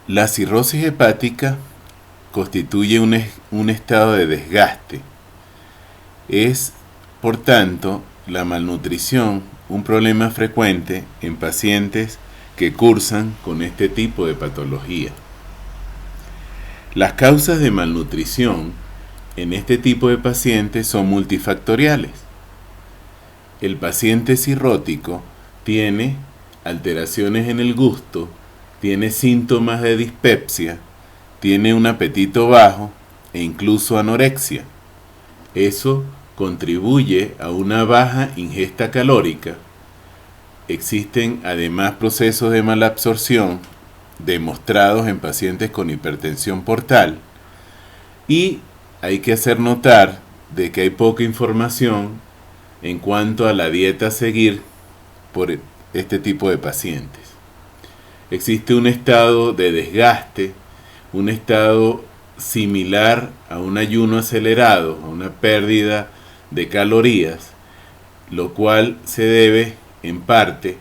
La cirrosis hepática constituye un estado de desgaste. Es, por tanto, la malnutrición un problema frecuente en pacientes que cursan con este tipo de patología. Las causas de malnutrición en este tipo de pacientes son multifactoriales. El paciente cirrótico tiene alteraciones en el gusto, tiene síntomas de dispepsia, tiene un apetito bajo e incluso anorexia. Eso contribuye a una baja ingesta calórica. Existen además procesos de malabsorción demostrados en pacientes con hipertensión portal, y hay que hacer notar de que hay poca información en cuanto a la dieta a seguir por este tipo de pacientes. Existe un estado de desgaste, un estado similar a un ayuno acelerado, a una pérdida de calorías, lo cual se debe en parte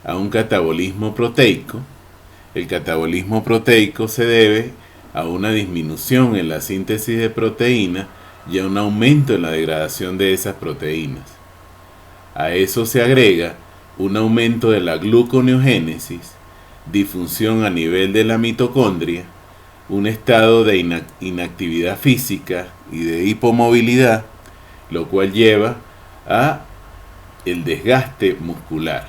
a un catabolismo proteico. El catabolismo proteico se debe a una disminución en la síntesis de proteína y a un aumento en la degradación de esas proteínas. A eso se agrega un aumento de la gluconeogénesis, disfunción a nivel de la mitocondria, un estado de inactividad física y de hipomovilidad, lo cual lleva a el desgaste muscular.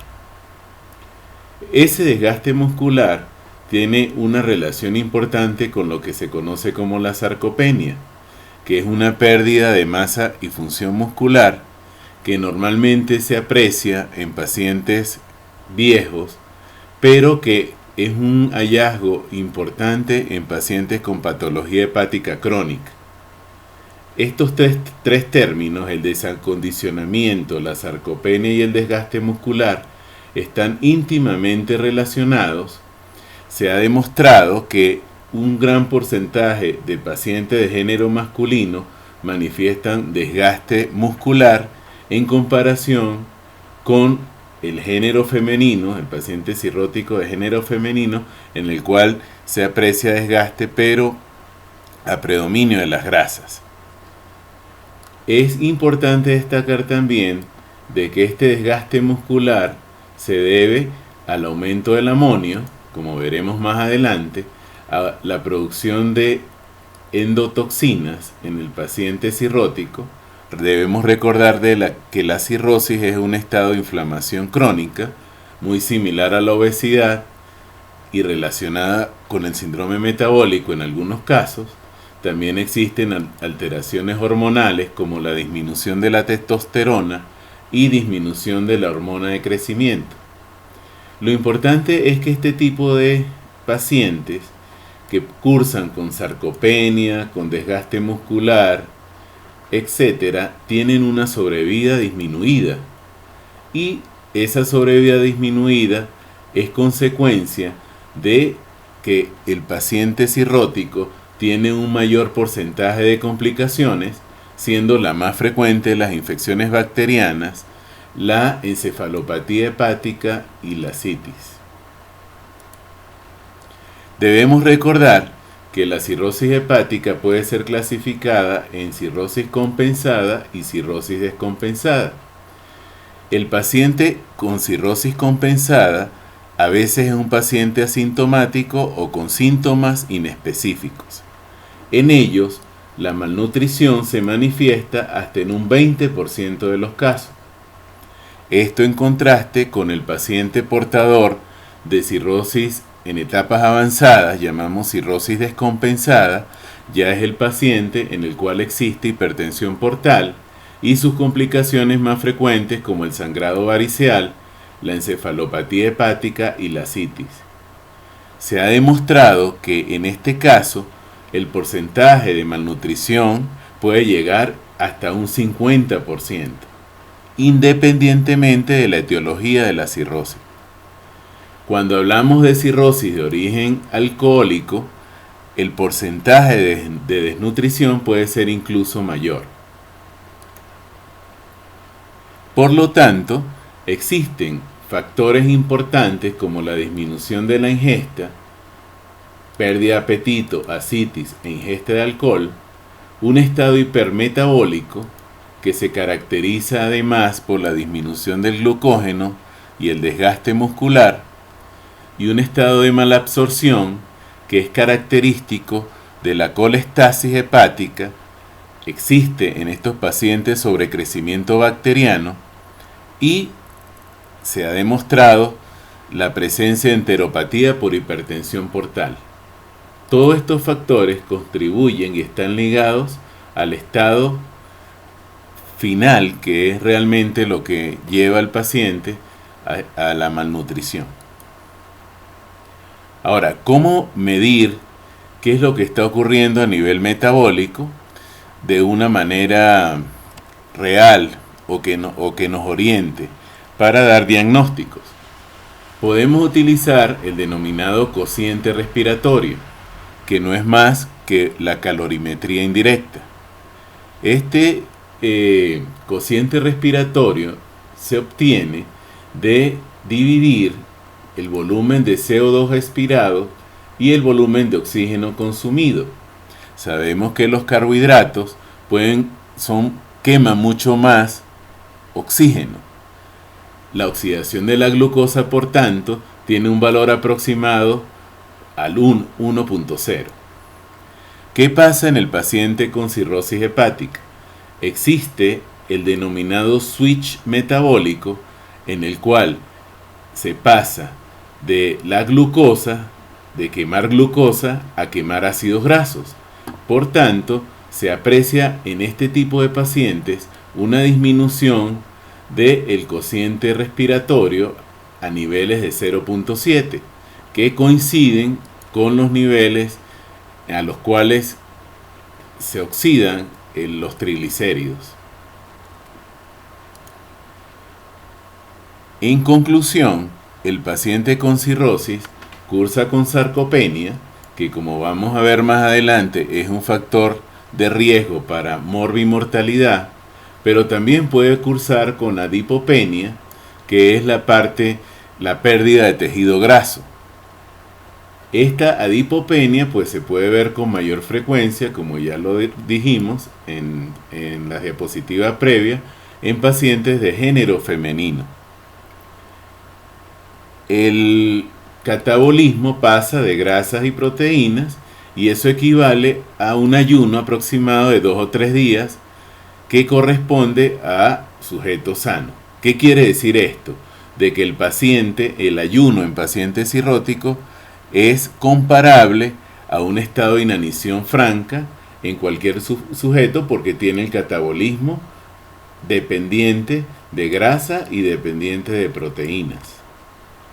Ese desgaste muscular tiene una relación importante con lo que se conoce como la sarcopenia, que es una pérdida de masa y función muscular que normalmente se aprecia en pacientes viejos, pero que es un hallazgo importante en pacientes con patología hepática crónica. Estos tres términos, el desacondicionamiento, la sarcopenia y el desgaste muscular, están íntimamente relacionados. Se ha demostrado que un gran porcentaje de pacientes de género masculino manifiestan desgaste muscular en comparación con el género femenino, el paciente cirrótico de género femenino, en el cual se aprecia desgaste pero a predominio de las grasas. Es importante destacar también de que este desgaste muscular se debe al aumento del amonio, como veremos más adelante, a la producción de endotoxinas en el paciente cirrótico. Debemos recordar que la cirrosis es un estado de inflamación crónica, muy similar a la obesidad y relacionada con el síndrome metabólico en algunos casos. También existen alteraciones hormonales como la disminución de la testosterona y disminución de la hormona de crecimiento. Lo importante es que este tipo de pacientes que cursan con sarcopenia, con desgaste muscular, etcétera, tienen una sobrevida disminuida, y esa sobrevida disminuida es consecuencia de que el paciente cirrótico tiene un mayor porcentaje de complicaciones, siendo la más frecuente las infecciones bacterianas, la encefalopatía hepática y la citis. Debemos recordar que la cirrosis hepática puede ser clasificada en cirrosis compensada y cirrosis descompensada. El paciente con cirrosis compensada a veces es un paciente asintomático o con síntomas inespecíficos. En ellos, la malnutrición se manifiesta hasta en un 20% de los casos. Esto en contraste con el paciente portador de cirrosis en etapas avanzadas, llamamos cirrosis descompensada, ya es el paciente en el cual existe hipertensión portal y sus complicaciones más frecuentes como el sangrado variceal, la encefalopatía hepática y la citis. Se ha demostrado que en este caso el porcentaje de malnutrición puede llegar hasta un 50%, independientemente de la etiología de la cirrosis. Cuando hablamos de cirrosis de origen alcohólico, el porcentaje de desnutrición puede ser incluso mayor. Por lo tanto, existen factores importantes como la disminución de la ingesta, pérdida de apetito, ascitis e ingesta de alcohol, un estado hipermetabólico que se caracteriza además por la disminución del glucógeno y el desgaste muscular, y un estado de malabsorción que es característico de la colestasis hepática. Existe en estos pacientes sobrecrecimiento bacteriano y se ha demostrado la presencia de enteropatía por hipertensión portal. Todos estos factores contribuyen y están ligados al estado final, que es realmente lo que lleva al paciente a la malnutrición. Ahora, ¿cómo medir qué es lo que está ocurriendo a nivel metabólico de una manera real o que nos oriente para dar diagnósticos? Podemos utilizar el denominado cociente respiratorio, que no es más que la calorimetría indirecta. Este cociente respiratorio se obtiene de dividir el volumen de CO2 expirado y el volumen de oxígeno consumido. Sabemos que los carbohidratos queman mucho más oxígeno. La oxidación de la glucosa, por tanto, tiene un valor aproximado al 1.0. ¿Qué pasa en el paciente con cirrosis hepática? Existe el denominado switch metabólico, en el cual se pasa de la glucosa, de quemar glucosa, a quemar ácidos grasos. Por tanto, se aprecia en este tipo de pacientes una disminución del cociente respiratorio a niveles de 0.7, que coinciden con los niveles a los cuales se oxidan los triglicéridos. En conclusión, el paciente con cirrosis cursa con sarcopenia, que como vamos a ver más adelante es un factor de riesgo para morbimortalidad, pero también puede cursar con adipopenia, que es la pérdida de tejido graso. Esta adipopenia pues se puede ver con mayor frecuencia, como ya lo dijimos en la diapositiva previa, en pacientes de género femenino. El catabolismo pasa de grasas y proteínas, y eso equivale a un ayuno aproximado de 2 o 3 días que corresponde a sujeto sano. ¿Qué quiere decir esto? De que el ayuno en pacientes cirróticos es comparable a un estado de inanición franca en cualquier sujeto, porque tiene el catabolismo dependiente de grasa y dependiente de proteínas.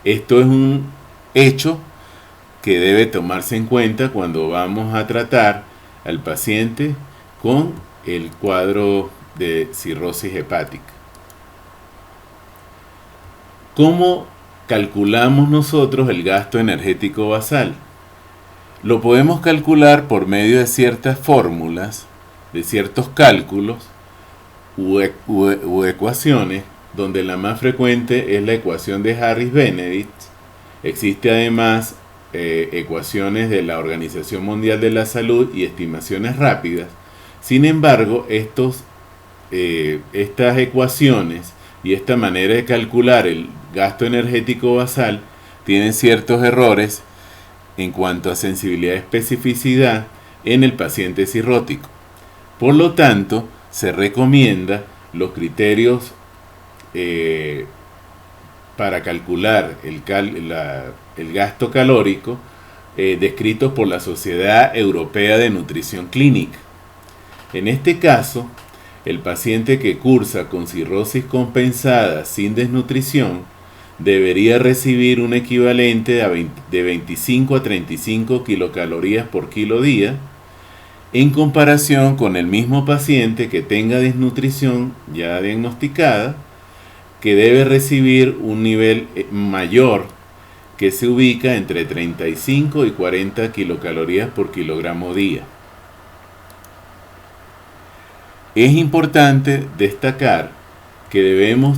Esto es un hecho que debe tomarse en cuenta cuando vamos a tratar al paciente con el cuadro de cirrosis hepática. ¿Cómo calculamos nosotros el gasto energético basal? Lo podemos calcular por medio de ciertas fórmulas, de ciertos cálculos u ecuaciones, donde la más frecuente es la ecuación de Harris-Benedict. Existe además ecuaciones de la Organización Mundial de la Salud y estimaciones rápidas. Sin embargo, estas ecuaciones y esta manera de calcular el gasto energético basal tienen ciertos errores en cuanto a sensibilidad y especificidad en el paciente cirrótico. Por lo tanto, se recomienda los criterios para calcular el gasto calórico descritos por la Sociedad Europea de Nutrición Clínica. En este caso, el paciente que cursa con cirrosis compensada sin desnutrición debería recibir un equivalente de 25 a 35 kilocalorías por kilo día, en comparación con el mismo paciente que tenga desnutrición ya diagnosticada, que debe recibir un nivel mayor, que se ubica entre 35 y 40 kilocalorías por kilogramo día. Es importante destacar que debemos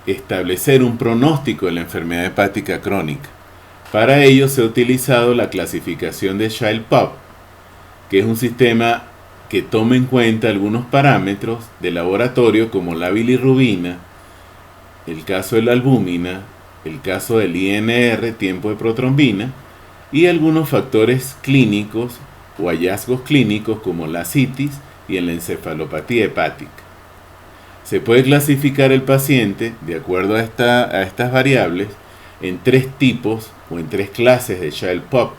establecer un pronóstico de la enfermedad hepática crónica. Para ello se ha utilizado la clasificación de Child-Pugh, que es un sistema que toma en cuenta algunos parámetros de laboratorio como la bilirrubina, el caso de la albúmina, el caso del INR, tiempo de protrombina, y algunos factores clínicos o hallazgos clínicos como la citis y la encefalopatía hepática. Se puede clasificar el paciente, de acuerdo a estas variables, en tres tipos o en tres clases de Child-Pugh: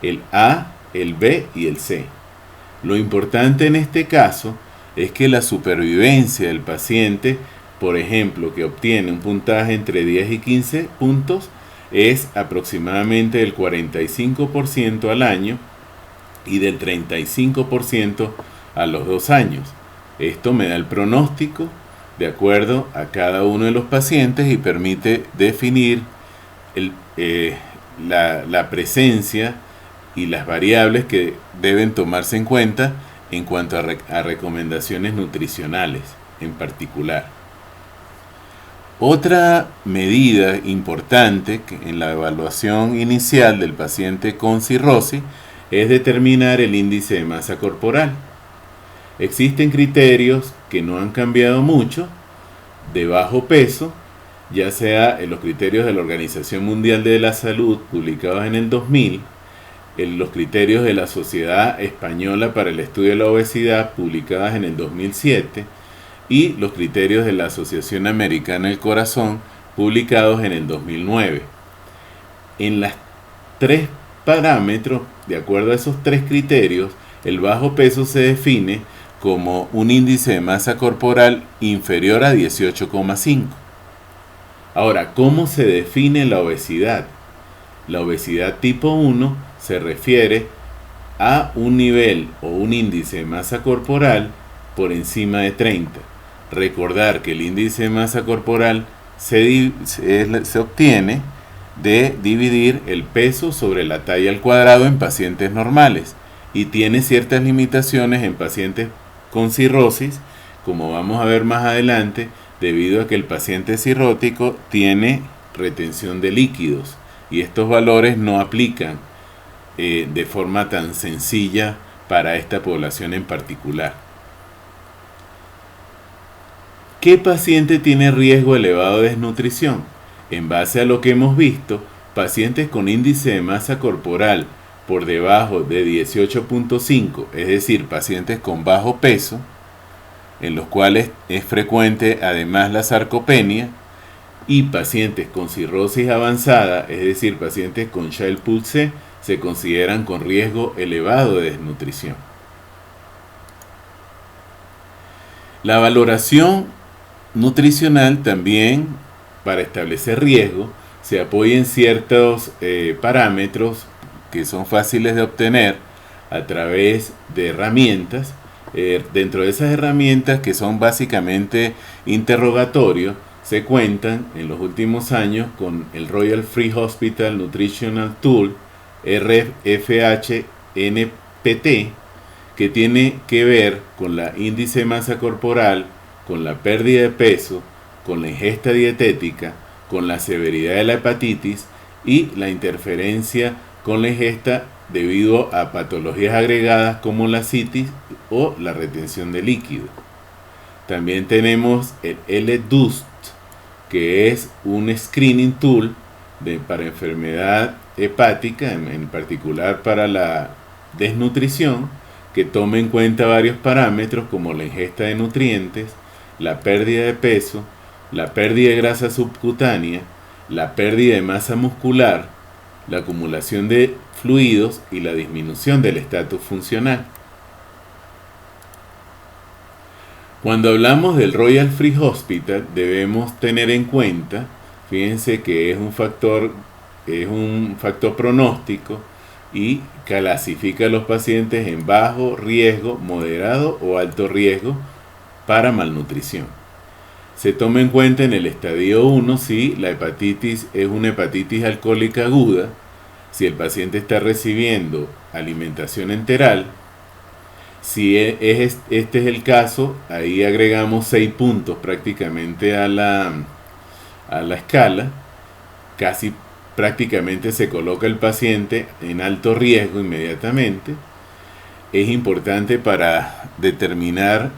el A, el B y el C. Lo importante en este caso es que la supervivencia del paciente, por ejemplo, que obtiene un puntaje entre 10 y 15 puntos, es aproximadamente del 45% al año y del 35% a los 2 años. Esto me da el pronóstico de acuerdo a cada uno de los pacientes y permite definir la presencia y las variables que deben tomarse en cuenta en cuanto a recomendaciones nutricionales en particular. Otra medida importante en la evaluación inicial del paciente con cirrosis es determinar el índice de masa corporal. Existen criterios que no han cambiado mucho, de bajo peso, ya sea en los criterios de la Organización Mundial de la Salud publicados en el 2000, en los criterios de la Sociedad Española para el Estudio de la Obesidad publicadas en el 2007 y los criterios de la Asociación Americana del Corazón publicados en el 2009. En los tres parámetros, de acuerdo a esos tres criterios, el bajo peso se define como un índice de masa corporal inferior a 18,5. Ahora, ¿cómo se define la obesidad? La obesidad tipo 1 se refiere a un nivel o un índice de masa corporal por encima de 30. Recordar que el índice de masa corporal se obtiene de dividir el peso sobre la talla al cuadrado en pacientes normales y tiene ciertas limitaciones en pacientes con cirrosis, como vamos a ver más adelante, debido a que el paciente cirrótico tiene retención de líquidos y estos valores no aplican de forma tan sencilla para esta población en particular. ¿Qué paciente tiene riesgo elevado de desnutrición? En base a lo que hemos visto, pacientes con índice de masa corporal por debajo de 18,5, es decir, pacientes con bajo peso, en los cuales es frecuente además la sarcopenia, y pacientes con cirrosis avanzada, es decir, pacientes con Child-Pugh C, se consideran con riesgo elevado de desnutrición. La valoración nutricional también, para establecer riesgo, se apoya en ciertos parámetros que son fáciles de obtener a través de herramientas. Dentro de esas herramientas, que son básicamente interrogatorios, se cuentan en los últimos años con el Royal Free Hospital Nutritional Tool, RFH-NPT, que tiene que ver con la índice de masa corporal, con la pérdida de peso, con la ingesta dietética, con la severidad de la hepatitis y la interferencia con la ingesta debido a patologías agregadas como la citis o la retención de líquido. También tenemos el L-DUST, que es un screening tool para enfermedad hepática, en particular para la desnutrición, que toma en cuenta varios parámetros como la ingesta de nutrientes, la pérdida de peso, la pérdida de grasa subcutánea, la pérdida de masa muscular, la acumulación de fluidos y la disminución del estatus funcional. Cuando hablamos del Royal Free Hospital debemos tener en cuenta, fíjense que es un factor pronóstico y clasifica a los pacientes en bajo riesgo, moderado o alto riesgo para malnutrición. Se toma en cuenta en el estadio 1 si la hepatitis es una hepatitis alcohólica aguda, si el paciente está recibiendo alimentación enteral. Si este es el caso, ahí agregamos 6 puntos prácticamente a la escala, casi prácticamente se coloca el paciente en alto riesgo inmediatamente. Es importante para determinar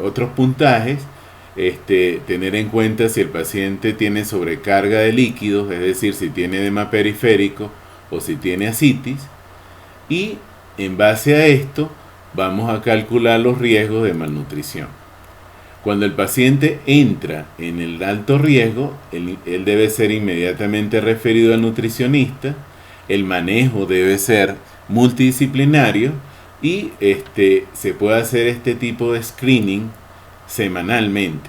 otros puntajes, tener en cuenta si el paciente tiene sobrecarga de líquidos, es decir, si tiene edema periférico o si tiene ascitis, y en base a esto vamos a calcular los riesgos de malnutrición. Cuando el paciente entra en el alto riesgo, él debe ser inmediatamente referido al nutricionista. El manejo debe ser multidisciplinario y se puede hacer este tipo de screening semanalmente.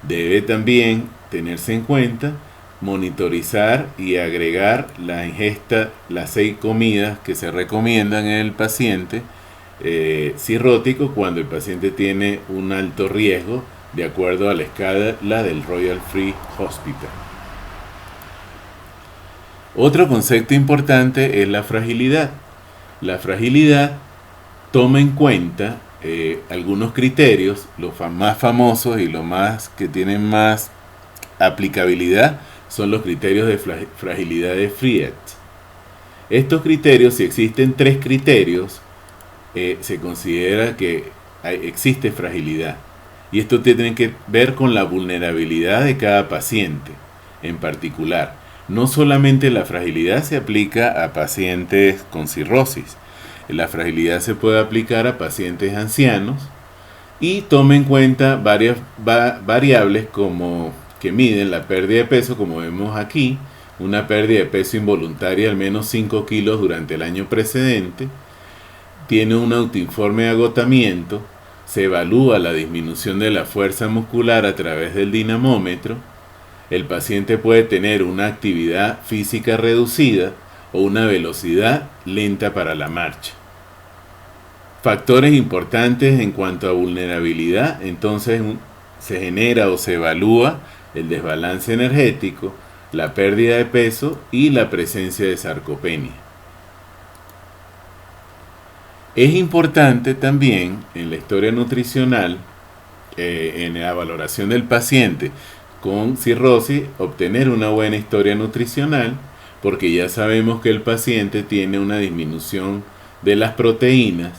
Debe también tenerse en cuenta monitorizar y agregar la ingesta, las 6 comidas que se recomiendan en el paciente cirrótico cuando el paciente tiene un alto riesgo de acuerdo a la escala del Royal Free Hospital. Otro concepto importante es la fragilidad. La fragilidad toma en cuenta algunos criterios, los más famosos y los más que tienen más aplicabilidad son los criterios de fragilidad de Friet. Estos criterios, si existen 3 criterios, se considera que existe fragilidad. Y esto tiene que ver con la vulnerabilidad de cada paciente en particular. No solamente la fragilidad se aplica a pacientes con cirrosis. La fragilidad se puede aplicar a pacientes ancianos y toma en cuenta varias variables como que miden la pérdida de peso, como vemos aquí, una pérdida de peso involuntaria de al menos 5 kilos durante el año precedente, tiene un autoinforme de agotamiento, se evalúa la disminución de la fuerza muscular a través del dinamómetro, el paciente puede tener una actividad física reducida o una velocidad lenta para la marcha. Factores importantes en cuanto a vulnerabilidad, entonces se genera o se evalúa el desbalance energético, la pérdida de peso y la presencia de sarcopenia. Es importante también en la historia nutricional, en la valoración del paciente con cirrosis, obtener una buena historia nutricional, porque ya sabemos que el paciente tiene una disminución de las proteínas,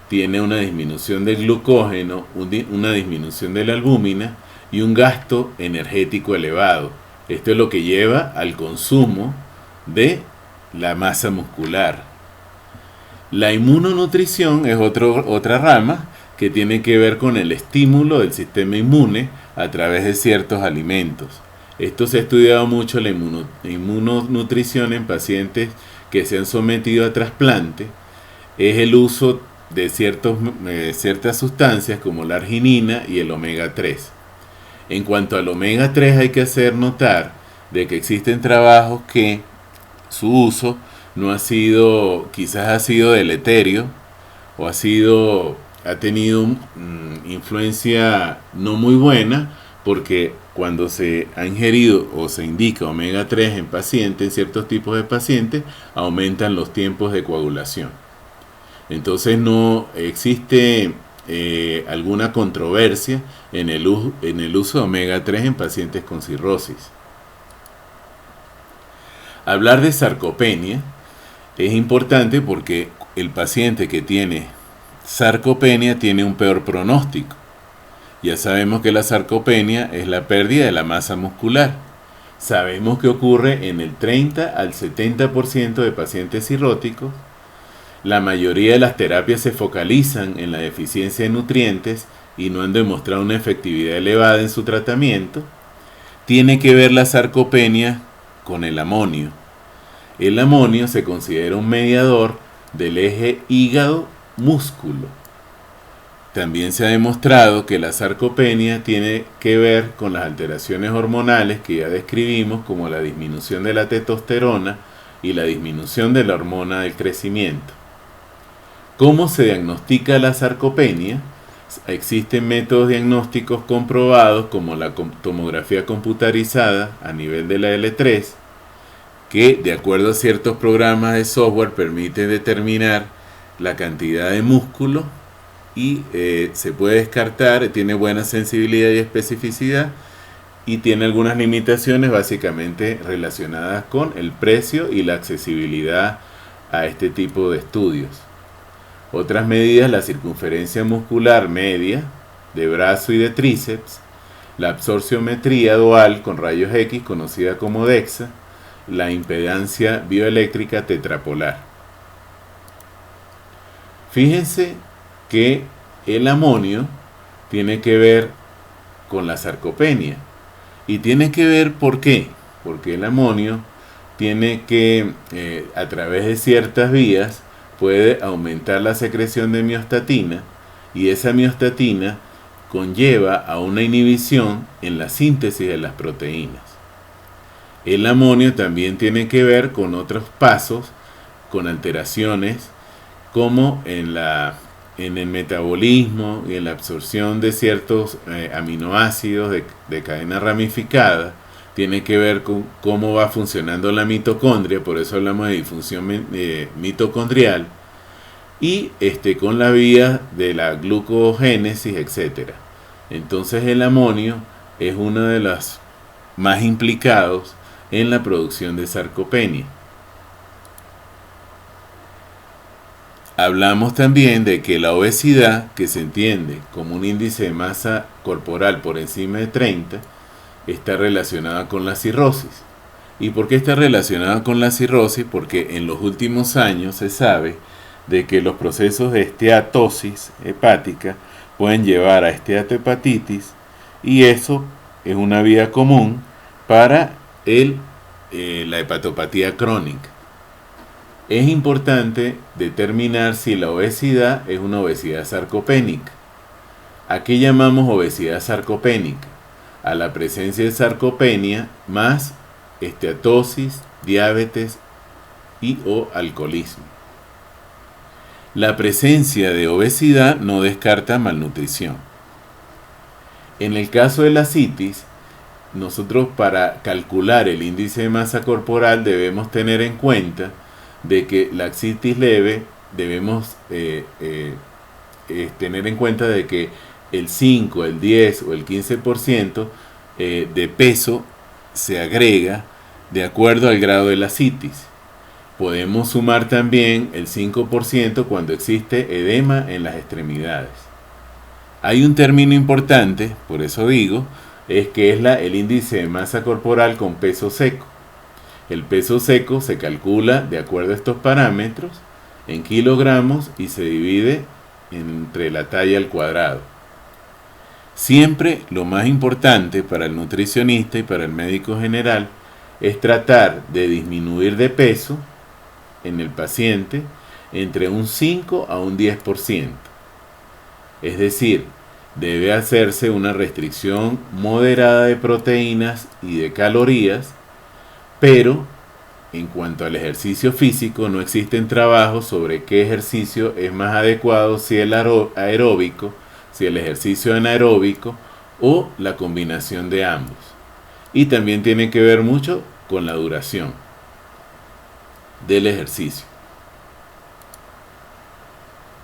tiene una disminución del glucógeno, una disminución de la albúmina y un gasto energético elevado. Esto es lo que lleva al consumo de la masa muscular. La inmunonutrición es otra rama que tiene que ver con el estímulo del sistema inmune a través de ciertos alimentos. Esto se ha estudiado mucho la inmunonutrición en pacientes que se han sometido a trasplante. Es el uso de ciertas sustancias como la arginina y el omega 3. En cuanto al omega 3 hay que hacer notar de que existen trabajos que su uso no ha sido, quizás ha sido deleterio o ha tenido influencia no muy buena, porque cuando se ha ingerido o se indica omega 3 en pacientes, en ciertos tipos de pacientes, aumentan los tiempos de coagulación. Entonces no existe alguna controversia en el uso de omega 3 en pacientes con cirrosis. Hablar de sarcopenia es importante porque el paciente que tiene sarcopenia tiene un peor pronóstico. Ya sabemos que la sarcopenia es la pérdida de la masa muscular. Sabemos que ocurre en el 30 al 70% de pacientes cirróticos. La mayoría de las terapias se focalizan en la deficiencia de nutrientes y no han demostrado una efectividad elevada en su tratamiento. Tiene que ver la sarcopenia con el amonio. El amonio se considera un mediador del eje hígado-músculo. También se ha demostrado que la sarcopenia tiene que ver con las alteraciones hormonales que ya describimos, como la disminución de la testosterona y la disminución de la hormona del crecimiento. ¿Cómo se diagnostica la sarcopenia? Existen métodos diagnósticos comprobados como la tomografía computarizada a nivel de la L3, que de acuerdo a ciertos programas de software permite determinar la cantidad de músculo y se puede descartar, tiene buena sensibilidad y especificidad, y tiene algunas limitaciones básicamente relacionadas con el precio y la accesibilidad a este tipo de estudios. Otras medidas: la circunferencia muscular media de brazo y de tríceps, la absorciometría dual con rayos X conocida como DEXA, la impedancia bioeléctrica tetrapolar. Fíjense que el amonio tiene que ver con la sarcopenia. Y tiene que ver, ¿por qué? Porque el amonio tiene que, a través de ciertas vías, puede aumentar la secreción de miostatina, y esa miostatina conlleva a una inhibición en la síntesis de las proteínas. El amonio también tiene que ver con otros pasos, con alteraciones como en el metabolismo y en la absorción de ciertos aminoácidos de cadena ramificada. Tiene que ver con cómo va funcionando la mitocondria, por eso hablamos de disfunción mitocondrial, y con la vía de la glucogénesis, etc. Entonces el amonio es uno de los más implicados en la producción de sarcopenia. Hablamos también de que la obesidad, que se entiende como un índice de masa corporal por encima de 30, está relacionada con la cirrosis. ¿Y por qué está relacionada con la cirrosis? Porque en los últimos años se sabe de que los procesos de esteatosis hepática pueden llevar a esteatohepatitis, y eso es una vía común para la hepatopatía crónica. Es importante determinar si la obesidad es una obesidad sarcopénica. ¿A qué llamamos obesidad sarcopénica? A la presencia de sarcopenia más esteatosis, diabetes o alcoholismo. La presencia de obesidad no descarta malnutrición. En el caso de la citis, nosotros, para calcular el índice de masa corporal, debemos tener en cuenta de que la citis leve debemos tener en cuenta de que el 5, el 10 o el 15% de peso se agrega de acuerdo al grado de la citis. Podemos sumar también el 5% cuando existe edema en las extremidades. Hay un término importante, por eso digo, es que es el índice de masa corporal con peso seco. El peso seco se calcula de acuerdo a estos parámetros en kilogramos y se divide entre la talla al cuadrado. Siempre lo más importante para el nutricionista y para el médico general es tratar de disminuir de peso en el paciente entre un 5 a un 10%. Es decir, debe hacerse una restricción moderada de proteínas y de calorías, pero en cuanto al ejercicio físico no existen trabajos sobre qué ejercicio es más adecuado, si el aeróbico, si el ejercicio anaeróbico o la combinación de ambos. Y también tiene que ver mucho con la duración del ejercicio.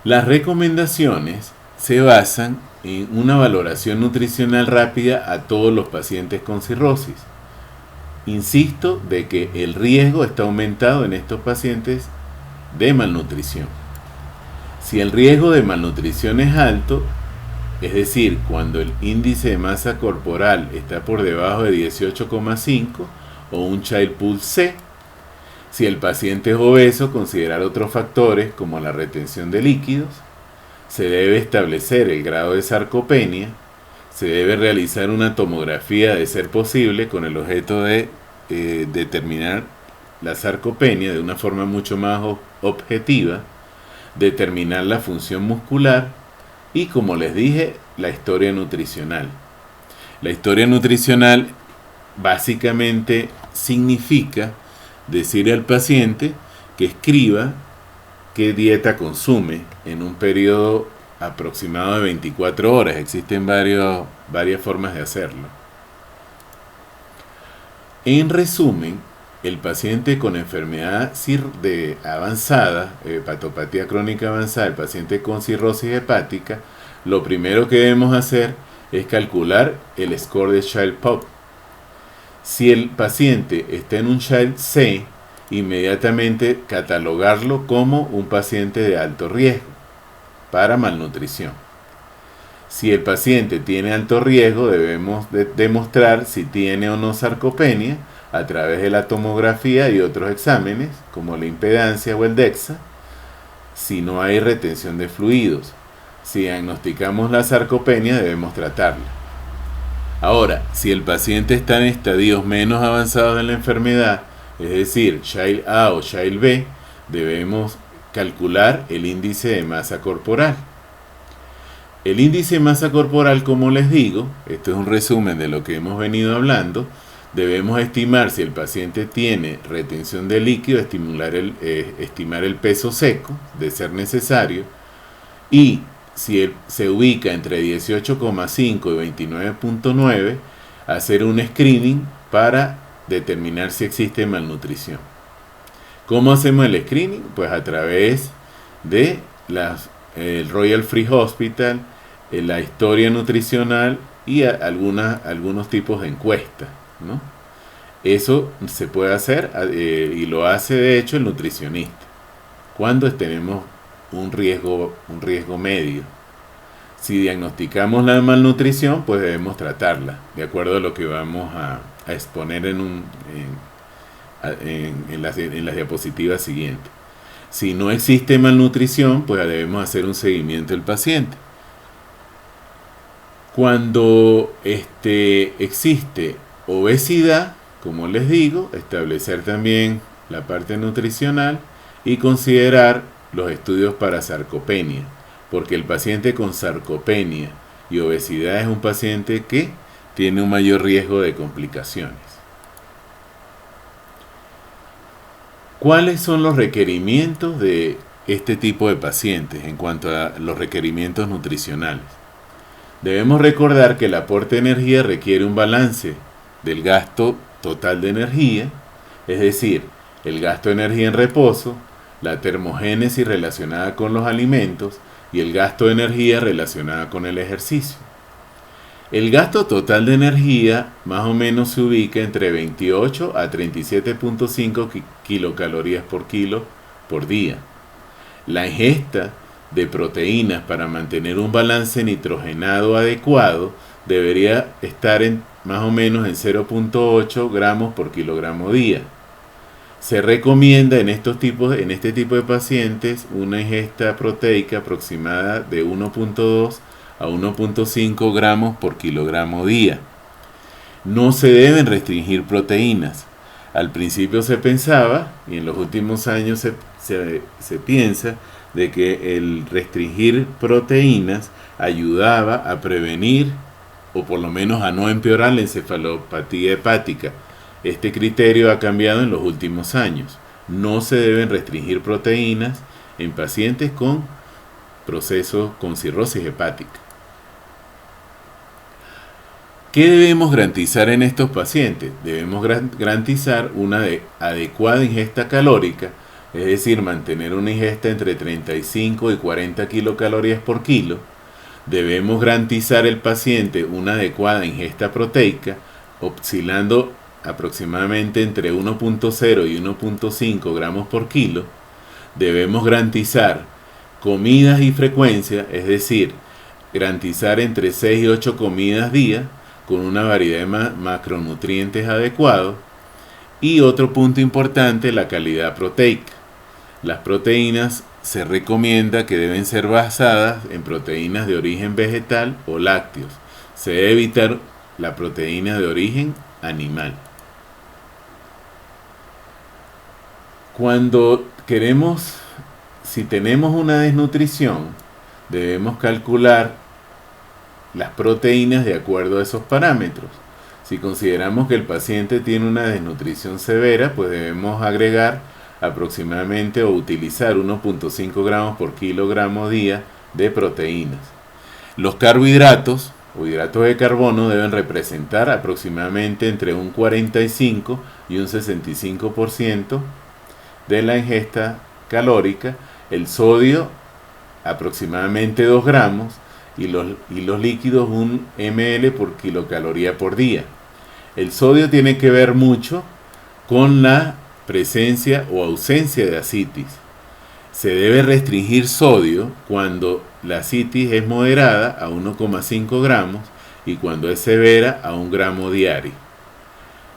Las recomendaciones se basan en una valoración nutricional rápida a todos los pacientes con cirrosis. Insisto de que el riesgo está aumentado en estos pacientes de malnutrición. Si el riesgo de malnutrición es alto, es decir, cuando el índice de masa corporal está por debajo de 18,5 o un Child-Pugh C, si el paciente es obeso, considerar otros factores como la retención de líquidos, se debe establecer el grado de sarcopenia, se debe realizar una tomografía de ser posible con el objeto de determinar la sarcopenia de una forma mucho más objetiva, determinar la función muscular y, como les dije, la historia nutricional. La historia nutricional básicamente significa decirle al paciente que escriba qué dieta consume en un periodo aproximado de 24 horas. Existen varias formas de hacerlo. En resumen, el paciente con enfermedad avanzada, hepatopatía crónica avanzada, el paciente con cirrosis hepática, lo primero que debemos hacer es calcular el score de Child-Pugh, Si el paciente está en un Child C, inmediatamente catalogarlo como un paciente de alto riesgo para malnutrición. Si el paciente tiene alto riesgo, debemos demostrar si tiene o no sarcopenia a través de la tomografía y otros exámenes, como la impedancia o el DEXA, si no hay retención de fluidos. Si diagnosticamos la sarcopenia, debemos tratarla. Ahora, si el paciente está en estadios menos avanzados de la enfermedad, es decir, Child A o Child B, debemos calcular el índice de masa corporal. El índice de masa corporal, como les digo, esto es un resumen de lo que hemos venido hablando, debemos estimar si el paciente tiene retención de líquido, estimar el peso seco, de ser necesario, y si él se ubica entre 18,5 y 29,9, hacer un screening para determinar si existe malnutrición. ¿Cómo hacemos el screening? Pues a través de el Royal Free Hospital, la historia nutricional y algunos tipos de encuestas, ¿no? Eso se puede hacer y lo hace de hecho el nutricionista cuando tenemos un riesgo medio. Si diagnosticamos la malnutrición, pues debemos tratarla, de acuerdo a lo que vamos a exponer en las diapositivas siguientes. Si no existe malnutrición, pues debemos hacer un seguimiento del paciente. Cuando existe obesidad, como les digo, establecer también la parte nutricional y considerar los estudios para sarcopenia, porque el paciente con sarcopenia y obesidad es un paciente que tiene un mayor riesgo de complicaciones. ¿Cuáles son los requerimientos de este tipo de pacientes en cuanto a los requerimientos nutricionales? Debemos recordar que el aporte de energía requiere un balance del gasto total de energía, es decir, el gasto de energía en reposo, la termogénesis relacionada con los alimentos y el gasto de energía relacionada con el ejercicio. El gasto total de energía más o menos se ubica entre 28 a 37,5 kilocalorías por kilo por día. La ingesta de proteínas para mantener un balance nitrogenado adecuado debería estar más o menos en 0,8 gramos por kilogramo día. Se recomienda en este tipo de pacientes una ingesta proteica aproximada de 1,2 a 1,5 gramos por kilogramo día. No se deben restringir proteínas. Al principio se pensaba, y en los últimos años se piensa, de que el restringir proteínas ayudaba a prevenir, o por lo menos a no empeorar la encefalopatía hepática. Este criterio ha cambiado en los últimos años. No se deben restringir proteínas en pacientes con procesos con cirrosis hepática. ¿Qué debemos garantizar en estos pacientes? Debemos garantizar una adecuada ingesta calórica, es decir, mantener una ingesta entre 35 y 40 kilocalorías por kilo. Debemos garantizar al paciente una adecuada ingesta proteica, oscilando aproximadamente entre 1,0 y 1,5 gramos por kilo. Debemos garantizar comidas y frecuencia, es decir, garantizar entre 6 y 8 comidas día con una variedad de macronutrientes adecuados. Y otro punto importante, la calidad proteica. Las proteínas se recomienda que deben ser basadas en proteínas de origen vegetal o lácteos. Se debe evitar la proteína de origen animal. Si tenemos una desnutrición, debemos calcular las proteínas de acuerdo a esos parámetros. Si consideramos que el paciente tiene una desnutrición severa, pues debemos agregar aproximadamente o utilizar 1,5 gramos por kilogramo día de proteínas. Los carbohidratos o hidratos de carbono deben representar aproximadamente entre un 45 y un 65% de la ingesta calórica. El sodio aproximadamente 2 gramos y los líquidos 1 ml por kilocaloría por día. El sodio tiene que ver mucho con la presencia o ausencia de ascitis. Se debe restringir sodio cuando la ascitis es moderada a 1,5 gramos y cuando es severa a 1 gramo diario.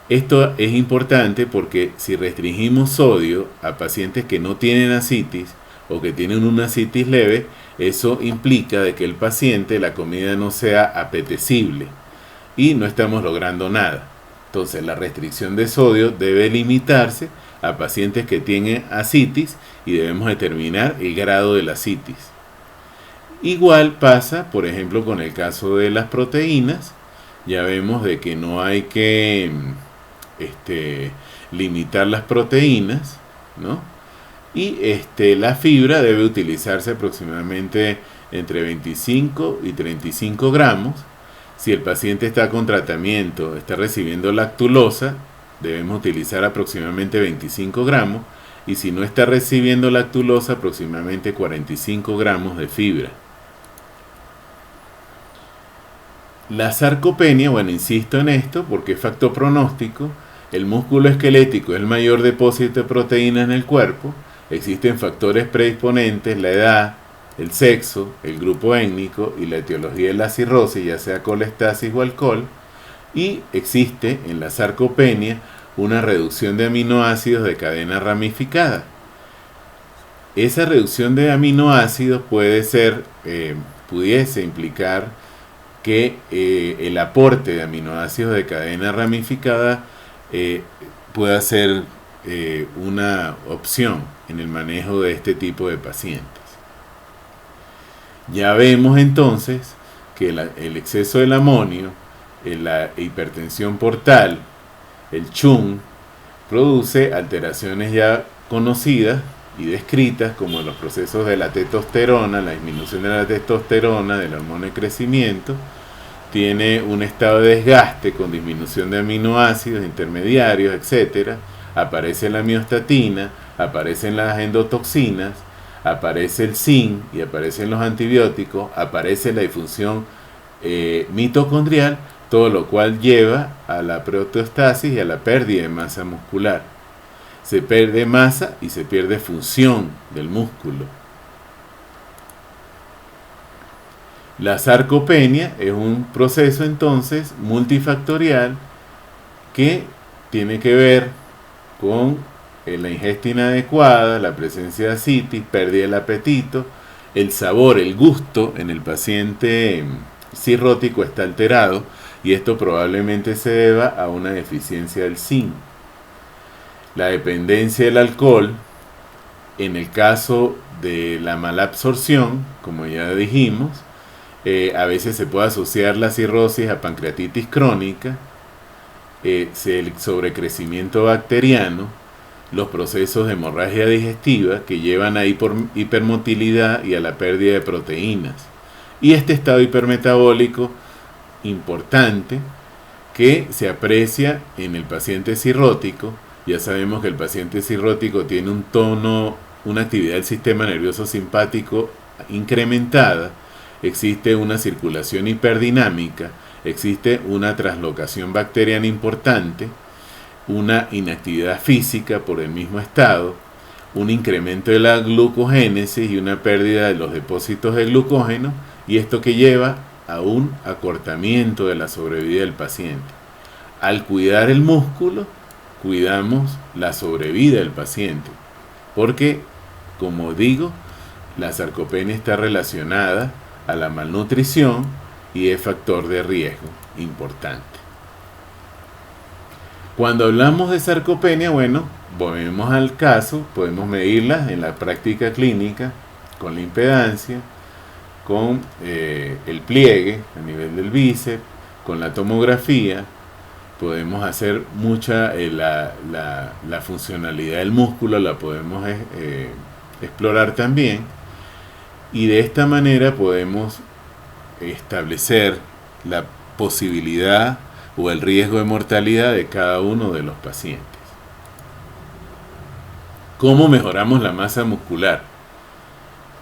Esto es importante porque si restringimos sodio a pacientes que no tienen ascitis o que tienen una ascitis leve, eso implica de que el paciente, la comida no sea apetecible y no estamos logrando nada. Entonces la restricción de sodio debe limitarse a pacientes que tienen ascitis y debemos determinar el grado de la ascitis. Igual pasa, por ejemplo, con el caso de las proteínas. Ya vemos de que no hay que limitar las proteínas, ¿no? Y la fibra debe utilizarse aproximadamente entre 25 y 35 gramos. Si el paciente está con tratamiento, está recibiendo lactulosa, debemos utilizar aproximadamente 25 gramos. Y si no está recibiendo lactulosa, aproximadamente 45 gramos de fibra. La sarcopenia, bueno, insisto en esto porque es factor pronóstico. El músculo esquelético es el mayor depósito de proteínas en el cuerpo. Existen factores predisponentes, la edad, el sexo, el grupo étnico y la etiología de la cirrosis, ya sea colestasis o alcohol. Y existe en la sarcopenia una reducción de aminoácidos de cadena ramificada. Esa reducción de aminoácidos pudiese implicar que el aporte de aminoácidos de cadena ramificada pueda ser una opción en el manejo de este tipo de pacientes. Ya vemos entonces que el exceso del amonio, la hipertensión portal, el CHUM, produce alteraciones ya conocidas y descritas como los procesos de la testosterona, la disminución de la testosterona, del hormona de crecimiento. Tiene un estado de desgaste con disminución de aminoácidos intermediarios, etc. Aparece la miostatina, aparecen las endotoxinas, aparece el zinc y aparecen los antibióticos, aparece la disfunción mitocondrial, todo lo cual lleva a la proteostasis y a la pérdida de masa muscular. Se pierde masa y se pierde función del músculo. La sarcopenia es un proceso entonces multifactorial que tiene que ver con la ingesta inadecuada, la presencia de ascitis, pérdida del apetito, el sabor, el gusto en el paciente cirrótico está alterado y esto probablemente se deba a una deficiencia del zinc. La dependencia del alcohol, en el caso de la mala absorción, como ya dijimos, a veces se puede asociar la cirrosis a pancreatitis crónica, el sobrecrecimiento bacteriano, los procesos de hemorragia digestiva que llevan a hipermotilidad y a la pérdida de proteínas. Y este estado hipermetabólico importante que se aprecia en el paciente cirrótico. Ya sabemos que el paciente cirrótico tiene un tono, una actividad del sistema nervioso simpático incrementada, existe una circulación hiperdinámica, existe una translocación bacteriana importante, una inactividad física por el mismo estado, un incremento de la glucogénesis y una pérdida de los depósitos de glucógeno, y esto que lleva a un acortamiento de la sobrevida del paciente. Al cuidar el músculo, cuidamos la sobrevida del paciente, porque, como digo, la sarcopenia está relacionada a la malnutrición y es factor de riesgo importante. Cuando hablamos de sarcopenia, bueno, volvemos al caso, podemos medirla en la práctica clínica con la impedancia, con el pliegue a nivel del bíceps, con la tomografía. Podemos hacer mucha, la funcionalidad del músculo la podemos explorar también, y de esta manera podemos establecer la posibilidad o el riesgo de mortalidad de cada uno de los pacientes. ¿Cómo mejoramos la masa muscular?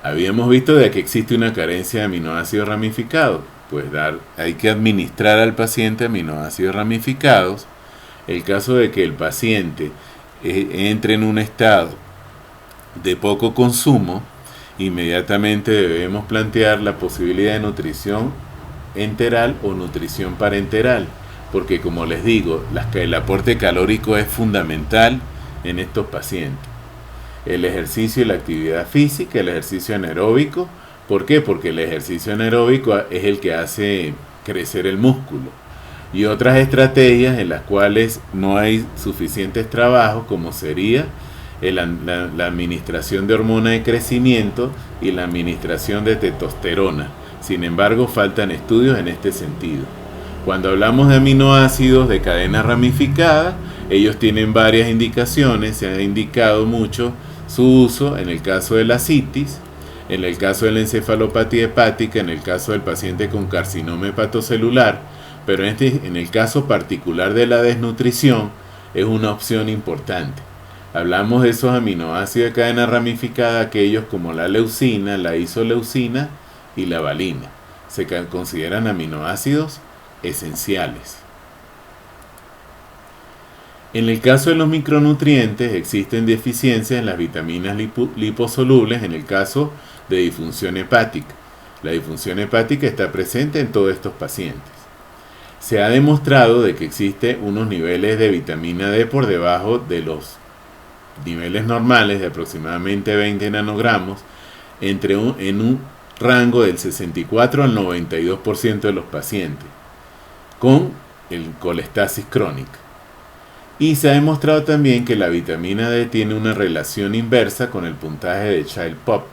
Habíamos visto de que existe una carencia de aminoácidos ramificados. Pues hay que administrar al paciente aminoácidos ramificados el caso de que el paciente entre en un estado de poco consumo, inmediatamente debemos plantear la posibilidad de nutrición enteral o nutrición parenteral, porque como les digo, el aporte calórico es fundamental en estos pacientes. El ejercicio y la actividad física, el ejercicio anaeróbico. ¿Por qué? Porque el ejercicio anaeróbico es el que hace crecer el músculo. Y otras estrategias en las cuales no hay suficientes trabajos, como sería la administración de hormona de crecimiento y la administración de testosterona. Sin embargo, faltan estudios en este sentido. Cuando hablamos de aminoácidos de cadena ramificada, ellos tienen varias indicaciones. Se ha indicado mucho su uso en el caso de la citis, en el caso de la encefalopatía hepática, en el caso del paciente con carcinoma hepatocelular, pero en el caso particular de la desnutrición es una opción importante. Hablamos de esos aminoácidos de cadena ramificada, aquellos como la leucina, la isoleucina y la valina. Se consideran aminoácidos esenciales. En el caso de los micronutrientes existen deficiencias en las vitaminas liposolubles en el caso de disfunción hepática. La disfunción hepática está presente en todos estos pacientes. Se ha demostrado de que existen unos niveles de vitamina D por debajo de los niveles normales de aproximadamente 20 nanogramos en un rango del 64 al 92% de los pacientes con el colestasis crónica. Y se ha demostrado también que la vitamina D tiene una relación inversa con el puntaje de Child-Pugh.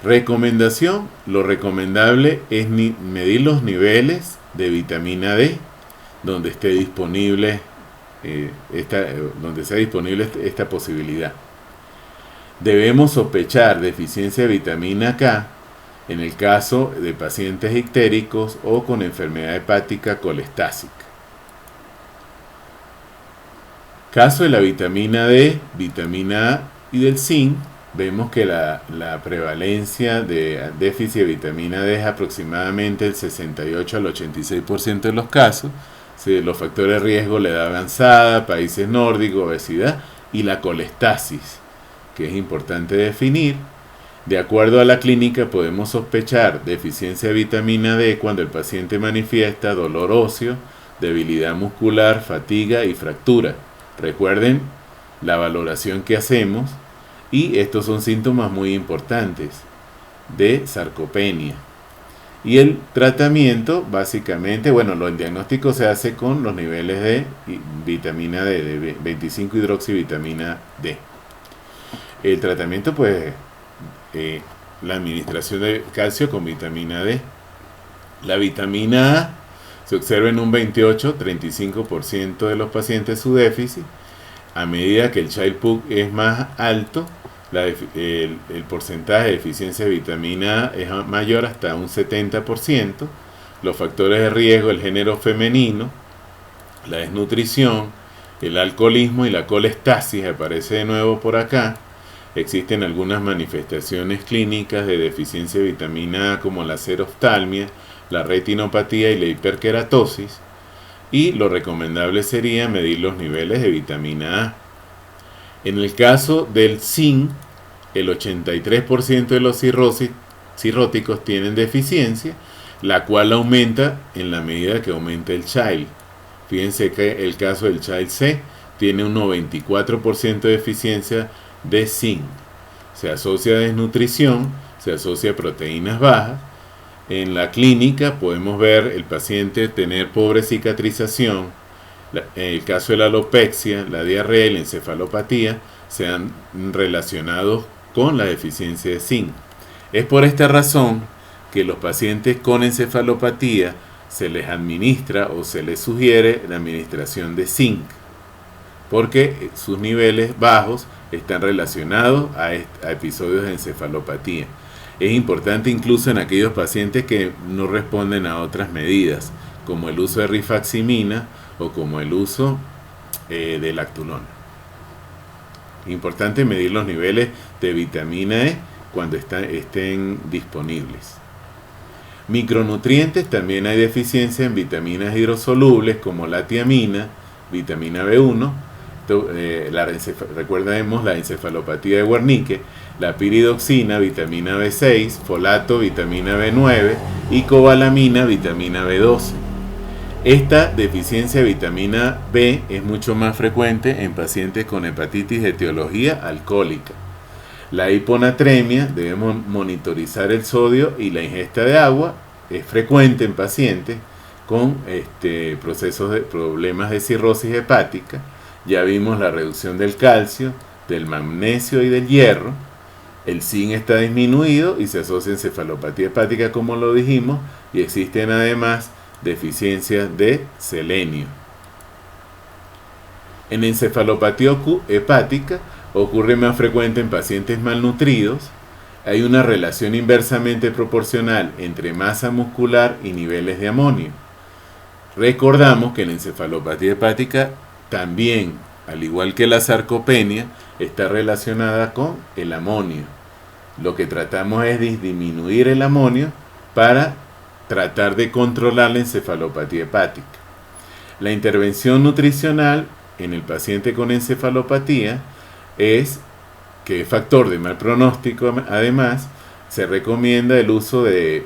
Recomendación: lo recomendable es medir los niveles de vitamina D donde esté disponible donde sea disponible esta posibilidad. Debemos sospechar deficiencia de vitamina K en el caso de pacientes ictéricos o con enfermedad hepática colestásica. Caso de la vitamina D, vitamina A y del zinc, vemos que la prevalencia de déficit de vitamina D es aproximadamente el 68 al 86% de los casos. Los factores de riesgo, la edad avanzada, países nórdicos, obesidad y la colestasis, que es importante definir. De acuerdo a la clínica, podemos sospechar deficiencia de vitamina D cuando el paciente manifiesta dolor óseo, debilidad muscular, fatiga y fractura. Recuerden la valoración que hacemos, y estos son síntomas muy importantes de sarcopenia. Y el tratamiento, básicamente, el diagnóstico se hace con los niveles de vitamina D, de 25-hidroxivitamina D. El tratamiento, la administración de calcio con vitamina D. La vitamina A se observa en un 28-35% de los pacientes su déficit. A medida que el Child-Pugh es más alto, el porcentaje de deficiencia de vitamina A es mayor hasta un 70%. Los factores de riesgo, el género femenino, la desnutrición, el alcoholismo y la colestasis aparece de nuevo por acá. Existen algunas manifestaciones clínicas de deficiencia de vitamina A como la xeroftalmia, la retinopatía y la hiperkeratosis, y lo recomendable sería medir los niveles de vitamina A. En el caso del zinc, el 83% de los cirróticos tienen deficiencia, la cual aumenta en la medida que aumenta el Child. Fíjense que el caso del Child C tiene un 94% de deficiencia de zinc. Se asocia a desnutrición, se asocia a proteínas bajas. En la clínica podemos ver el paciente tener pobre cicatrización. En el caso de la alopexia, la diarrea y la encefalopatía se han relacionado con la deficiencia de zinc. Es por esta razón que los pacientes con encefalopatía se les administra o se les sugiere la administración de zinc, porque sus niveles bajos están relacionados a episodios de encefalopatía. Es importante incluso en aquellos pacientes que no responden a otras medidas, como el uso de rifaximina o como el uso de lactulona. Importante medir los niveles de vitamina E cuando estén disponibles. Micronutrientes: también hay deficiencia en vitaminas hidrosolubles como la tiamina, vitamina B1, recordemos la encefalopatía de Wernicke, la piridoxina, vitamina B6, folato, vitamina B9 y cobalamina, vitamina B12. Esta deficiencia de vitamina B es mucho más frecuente en pacientes con hepatitis de etiología alcohólica. La hiponatremia, debemos monitorizar el sodio y la ingesta de agua, es frecuente en pacientes con procesos de problemas de cirrosis hepática. Ya vimos la reducción del calcio, del magnesio y del hierro. El zinc está disminuido y se asocia a encefalopatía hepática, como lo dijimos, y existen además deficiencias de selenio. En encefalopatía hepática ocurre más frecuente en pacientes malnutridos. Hay una relación inversamente proporcional entre masa muscular y niveles de amonio. Recordamos que la encefalopatía hepática también, al igual que la sarcopenia, está relacionada con el amonio. Lo que tratamos es disminuir el amonio para tratar de controlar la encefalopatía hepática. La intervención nutricional en el paciente con encefalopatía es que es factor de mal pronóstico. Además, se recomienda el uso de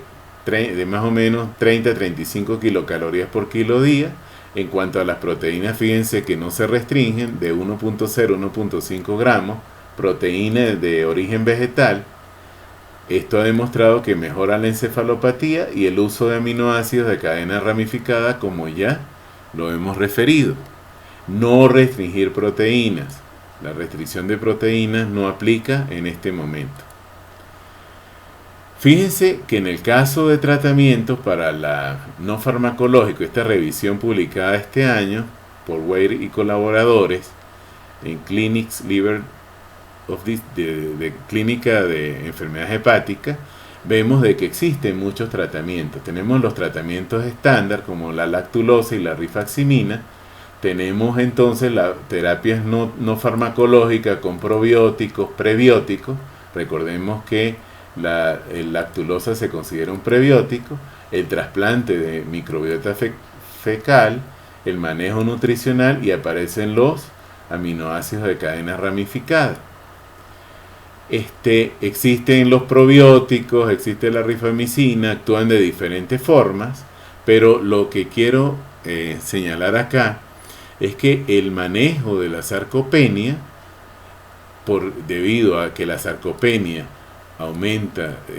más o menos 30 a 35 kilocalorías por kilo día. En cuanto a las proteínas, fíjense que no se restringen, de 1.0 a 1.5 gramos, proteínas de origen vegetal. Esto ha demostrado que mejora la encefalopatía y el uso de aminoácidos de cadena ramificada, como ya lo hemos referido. No restringir proteínas. La restricción de proteínas no aplica en este momento. Fíjense que en el caso de tratamientos para la no farmacológico, esta revisión publicada este año por Weir y colaboradores en Clinics Liver de Clínica de Enfermedades Hepáticas, vemos de que existen muchos tratamientos. Tenemos los tratamientos estándar como la lactulosa y la rifaximina. Tenemos entonces las terapias no farmacológicas con probióticos, prebióticos. Recordemos que la lactulosa se considera un prebiótico, el trasplante de microbiota fecal, el manejo nutricional, y aparecen los aminoácidos de cadena ramificada. Existen los probióticos, existe la rifamicina, actúan de diferentes formas, pero lo que quiero señalar acá es que el manejo de la sarcopenia, debido a que la sarcopenia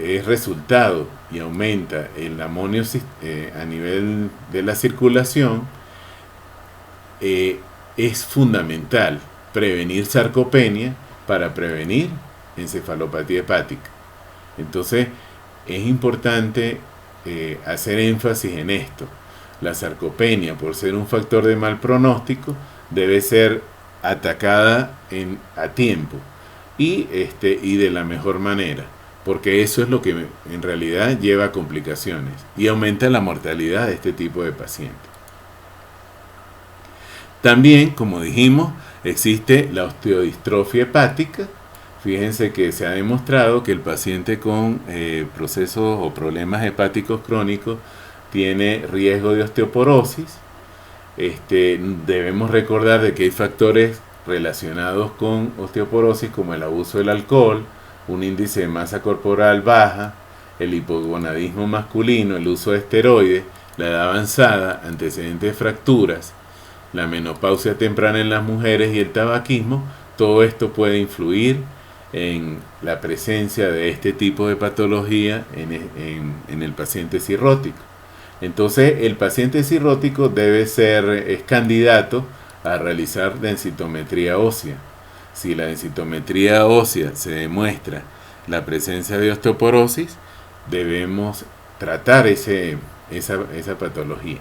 es resultado y aumenta el amonio a nivel de la circulación, es fundamental prevenir sarcopenia para prevenir encefalopatía hepática. Entonces es importante hacer énfasis en esto. La sarcopenia, por ser un factor de mal pronóstico, debe ser atacada a tiempo y de la mejor manera, porque eso es lo que en realidad lleva a complicaciones y aumenta la mortalidad de este tipo de pacientes. También, como dijimos, existe la osteodistrofia hepática. Fíjense que se ha demostrado que el paciente con procesos o problemas hepáticos crónicos tiene riesgo de osteoporosis. Debemos recordar de que hay factores relacionados con osteoporosis como el abuso del alcohol, un índice de masa corporal baja, el hipogonadismo masculino, el uso de esteroides, la edad avanzada, antecedentes de fracturas, la menopausia temprana en las mujeres y el tabaquismo. Todo esto puede influir en la presencia de este tipo de patología en el paciente cirrótico. Entonces, el paciente cirrótico es candidato a realizar densitometría ósea. Si la densitometría ósea se demuestra la presencia de osteoporosis, debemos tratar esa patología.